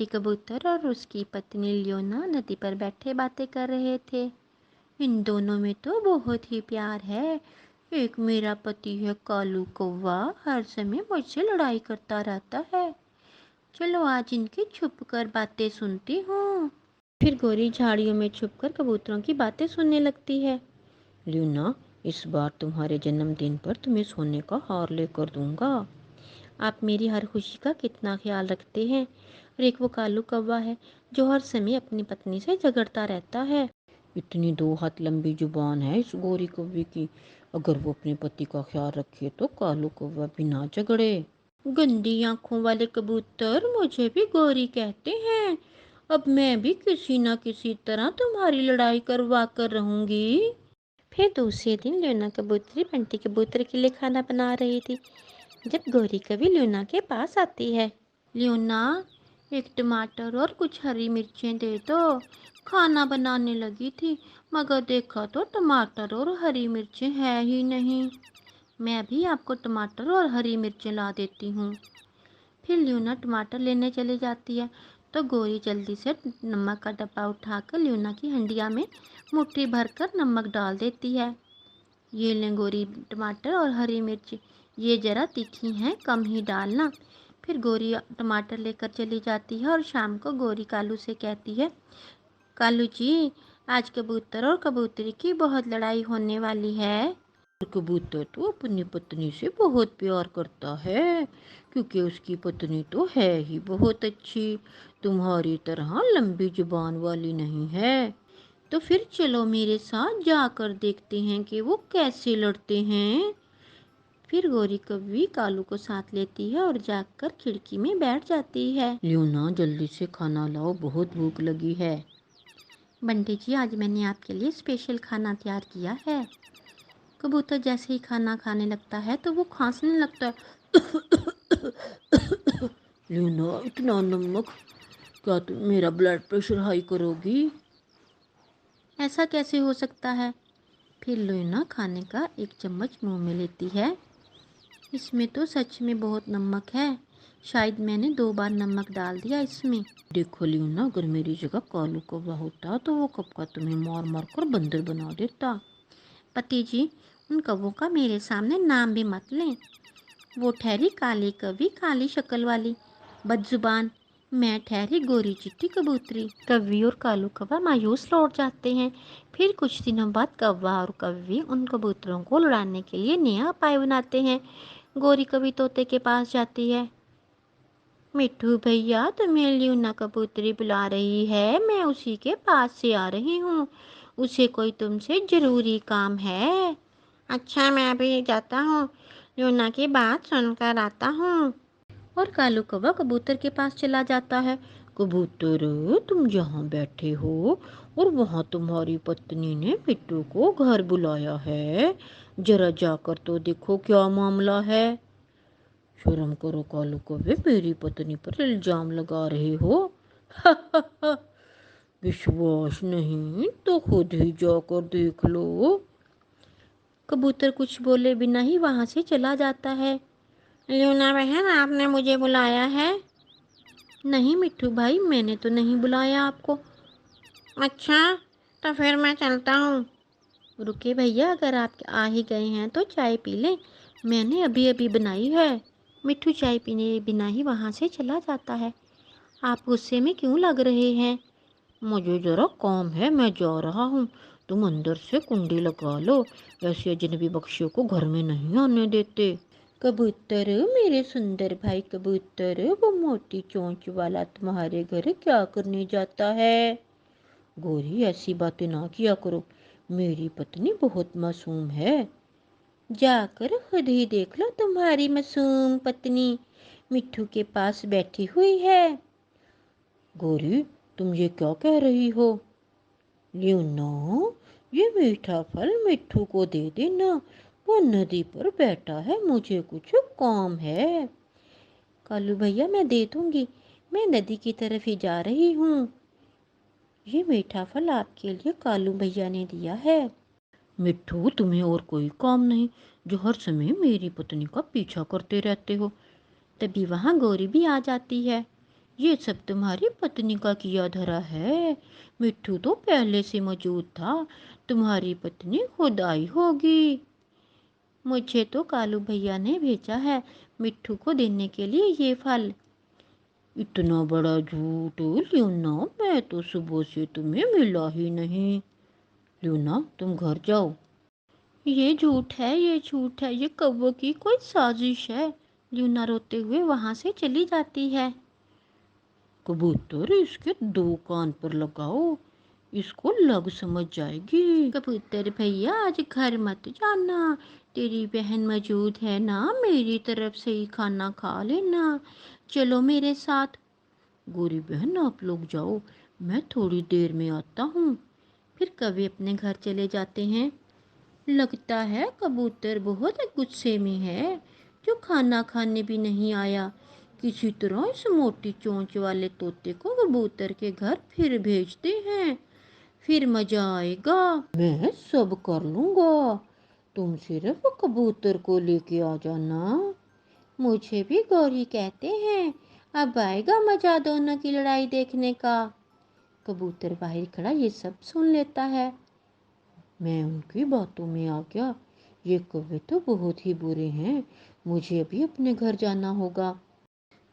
बंटी कबूतर और उसकी पत्नी लियोना नदी पर बैठे बातें कर रहे थे। इन दोनों में तो बहुत ही प्यार है। एक मेरा पति है कालू कौवा, हर समय मुझसे लड़ाई करता रहता है। चलो आज इनकी छुप कर बातें सुनती हूँ। फिर गोरी झाड़ियों में छुपकर कबूतरों की बातें सुनने लगती है। ल्यूना, इस बार तुम्हारे जन्मदिन पर तुम्हें सोने का हार लेकर दूंगा। आप मेरी हर खुशी का कितना ख्याल रखते हैं। और एक वो कालू कौवा है जो हर समय अपनी पत्नी से झगड़ता रहता है। इतनी 2 हाथ लंबी जुबान है इस गोरी कौवे की। अगर वो अपने पति का ख्याल रखे तो कालू कौवा भी ना झगड़े। गंदी आंखों वाले कबूतर, मुझे भी गोरी कहते हैं। अब मैं भी किसी न किसी तरह तुम्हारी लड़ाई करवा कर रहूंगी। फिर दूसरे दिन ल्यूना कबूतरी बंटी कबूतर के लिए खाना बना रही थी जब गौरी कभी ल्यूना के पास आती है। ल्यूना, एक टमाटर और कुछ हरी मिर्चें दे दो। खाना बनाने लगी थी मगर देखा तो टमाटर और हरी मिर्चें है ही नहीं। मैं भी आपको टमाटर और हरी मिर्चें ला देती हूँ। फिर ल्यूना टमाटर लेने चली जाती है तो गोरी जल्दी से नमक का डब्बा उठाकर ल्यूना की हंडिया में मुट्ठी भरकर नमक डाल देती है। ये लें गोरी टमाटर और हरी मिर्च, ये ज़रा तीखी हैं, कम ही डालना। फिर गोरी टमाटर लेकर चली जाती है और शाम को गोरी कालू से कहती है, कालू जी, आज कबूतर और कबूतरी की बहुत लड़ाई होने वाली है। कबूतर तो अपनी पत्नी से बहुत प्यार करता है क्योंकि उसकी पत्नी तो है ही बहुत अच्छी, तुम्हारी तरह लंबी जुबान वाली नहीं है। तो फिर चलो मेरे साथ जाकर देखते हैं कि वो कैसे लड़ते हैं। फिर गोरी कभी कालू को साथ लेती है और जाकर खिड़की में बैठ जाती है। ल्यूना, जल्दी से खाना लाओ, बहुत भूख लगी है। बंटी जी, आज मैंने आपके लिए स्पेशल खाना तैयार किया है। कबूतर जैसे ही खाना खाने लगता है तो वो खांसने लगता है। ल्यूना, इतना नमक, क्या तुम मेरा ब्लड प्रेशर हाई करोगी? ऐसा कैसे हो सकता है? फिर लोना खाने का एक चम्मच मुंह में लेती है। इसमें तो सच में बहुत नमक है। शायद मैंने 2 बार नमक डाल दिया इसमें। देखो ल्यूना, अगर मेरी जगह कालू कौवा होता तो वो कब का तुम्हें मार मार कर बंदर बना देता। पति जी, उन कौवों का मेरे सामने नाम भी मत लें। वो ठहरी काली कवि, काली शक्ल वाली बदजुबान। मैं ठहरी गोरी चिट्टी कबूतरी। कव्वी और कालू कौवा मायूस लौट जाते हैं। फिर कुछ दिनों बाद कौवा और कव्वी उन कबूतरों को लड़ाने के लिए नया उपाय बनाते हैं। गोरी कवि तोते के पास जाती है। मिट्ठू भैया, तुम्हें ल्यूना कबूतरी बुला रही है, मैं उसी के पास से आ रही हूँ। उसे कोई तुमसे ज़रूरी काम है। अच्छा, मैं अभी जाता हूँ, ल्यूना की बात सुनकर आता हूँ। और कालू कौवा कबूतर के पास चला जाता है। कबूतर, तुम जहाँ बैठे हो और वहाँ तुम्हारी पत्नी ने मिट्टू को घर बुलाया है, जरा जाकर तो देखो क्या मामला है। शर्म करो कालू कौवे, मेरी पत्नी पर इल्जाम लगा रहे हो। विश्वास नहीं तो खुद ही जाकर देख लो। कबूतर कुछ बोले बिना ही वहाँ से चला जाता है। ल्यूना बहन, आपने मुझे बुलाया है? नहीं मिट्ठू भाई, मैंने तो नहीं बुलाया आपको। अच्छा, तो फिर मैं चलता हूँ। रुके भैया, अगर आप आ ही गए हैं तो चाय पी लें, मैंने अभी अभी बनाई है। मिट्ठू चाय पीने बिना ही वहाँ से चला जाता है। आप गुस्से में क्यों लग रहे हैं? मुझे जरा काम है, मैं जा रहा हूँ। तुम अंदर से कुंडी लगा लो, ऐसे अजनबी पक्षियों को घर में नहीं आने देते। कबूतर, मेरे सुंदर भाई कबूतर, वो मोटी चोंच वाला तुम्हारे घर क्या करने जाता है? गोरी, ऐसी बातें ना किया करो, मेरी पत्नी बहुत मासूम है। जाकर खुद ही देख लो, तुम्हारी मासूम पत्नी मिट्ठू के पास बैठी हुई है। गोरी, तुम ये क्या कह रही हो? ल्यूना, ये मीठा फल मिट्ठू को दे देना, वो नदी पर बैठा है, मुझे कुछ काम है। कालू भैया, मैं दे दूंगी, मैं नदी की तरफ ही जा रही हूँ। ये मीठा फल आपके लिए कालू भैया ने दिया है। मिट्ठू, तुम्हें और कोई काम नहीं जो हर समय मेरी पत्नी का पीछा करते रहते हो? तभी वहाँ गोरी भी आ जाती है। ये सब तुम्हारी पत्नी का किया धरा है। मिट्ठू तो पहले से मौजूद था, तुम्हारी पत्नी खुद आई होगी। मुझे तो कालू भैया ने भेजा है मिट्ठू को देने के लिए ये फल। इतना बड़ा झूठ ल्यूना, मैं तो सुबह से तुम्हें मिला ही नहीं। ल्यूना तुम घर जाओ। ये झूठ है, ये झूठ है, ये कौवों की कोई साजिश है। ल्यूना रोते हुए वहां से चली जाती है। कबूतर इसके 2 कान पर लगाओ, इसको लग समझ जाएगी। कबूतर भैया आज घर मत जाना, तेरी बहन मौजूद है ना, मेरी तरफ से ही खाना खा लेना, चलो मेरे साथ। गोरी बहन आप लोग जाओ, मैं थोड़ी देर में आता हूँ। फिर कौवे अपने घर चले जाते हैं। लगता है कबूतर बहुत गुस्से में है, जो खाना खाने भी नहीं आया। किसी तरह इस मोटी चोंच वाले तोते को कबूतर के घर फिर भेजते हैं, फिर मजा आएगा। मैं सब कर लूँगा, तुम सिर्फ कबूतर को लेके आ जाना। मुझे भी गौरी कहते हैं, अब आएगा मजा दोनों की लड़ाई देखने का। कबूतर बाहर खड़ा ये सब सुन लेता है। मैं उनकी बातों में आ गया, ये कौवे तो बहुत ही बुरे हैं, मुझे अभी अपने घर जाना होगा।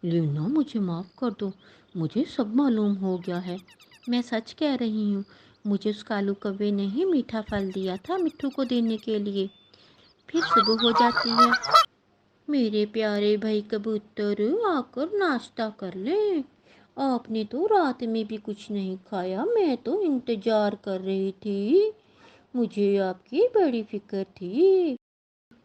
ल्यूना मुझे माफ़ कर दो, मुझे सब मालूम हो गया है। मैं सच कह रही हूँ, मुझे उस कालू कौवे ने ही मीठा फल दिया था मिट्ठू को देने के लिए। फिर सुबह हो जाती है। मेरे प्यारे भाई कबूतर आकर नाश्ता कर लें, आपने तो रात में भी कुछ नहीं खाया, मैं तो इंतजार कर रही थी, मुझे आपकी बड़ी फिक्र थी।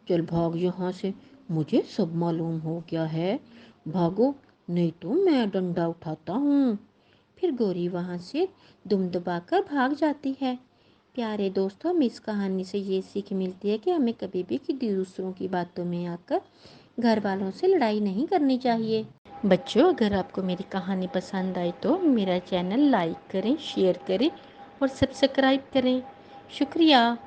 चल भाग यहाँ से, मुझे सब मालूम हो गया है, भागो नहीं तो मैं डंडा उठाता हूँ। फिर गौरी वहाँ से दुम दबाकर भाग जाती है। प्यारे दोस्तों, हमें इस कहानी से ये सीख मिलती है कि हमें कभी भी कि दूसरों की बातों में आकर घर वालों से लड़ाई नहीं करनी चाहिए। बच्चों, अगर आपको मेरी कहानी पसंद आई तो मेरा चैनल लाइक करें, शेयर करें और सब्सक्राइब करें। शुक्रिया।